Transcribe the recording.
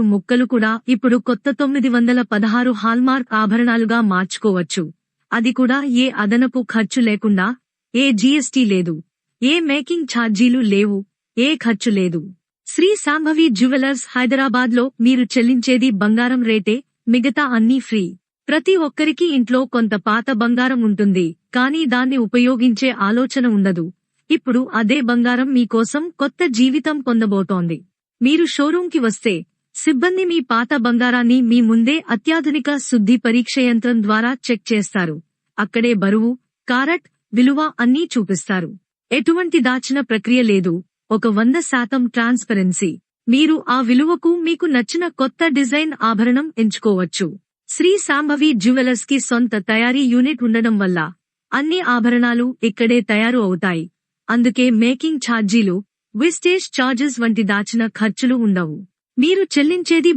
ముక్కలు కూడా ఇప్పుడు కొత్త 916 హాల్మార్క్ ఆభరణాలుగా మార్చుకోవచ్చు. అది కూడా ఏ అదనపు ఖర్చు లేకుండా. ఏ జీఎస్టీ లేదు, ఏ మేకింగ్ ఛార్జీలు లేవు, ఏ ఖర్చు లేదు. శ్రీ శాంభవి జ్యువెలర్స్ హైదరాబాద్ లో మీరు చెల్లించేది బంగారం రేటే, మిగతా అన్నీ ఫ్రీ. ప్రతి ఒక్కరికి ఇంట్లో కొంత పాత బంగారం ఉంటుంది, కానీ దాన్ని ఉపయోగించే ఆలోచన ఉండదు. ఇప్పుడు అదే బంగారం మీకోసం కొత్త జీవితం పొందబోతోంది. మీరు షోరూంకి వస్తే సిబ్బంది మీ పాత బంగారాన్ని మీ ముందే అత్యాధునిక శుద్ధి పరీక్ష యంత్రం ద్వారా చెక్ చేస్తారు. అక్కడే బరువు, కారట్, విలువ అన్నీ చూపిస్తారు. ఎటువంటి దాచిన ప్రక్రియ లేదు. 100% ట్రాన్స్పరెన్సీ. మీరు ఆ విలువకు మీకు నచ్చిన కొత్త డిజైన్ ఆభరణం ఎంచుకోవచ్చు. శ్రీ శాంభవి జ్యువెలర్స్ కి సొంత తయారీ యూనిట్ ఉండడం వల్ల అన్ని ఆభరణాలు ఇక్కడే తయారు అవుతాయి. అందుకే మేకింగ్ ఛార్జీలు, విస్టేజ్ ఛార్జెస్ వంటి దాచిన ఖర్చులు ఉండవు. మీరు చెల్లించేది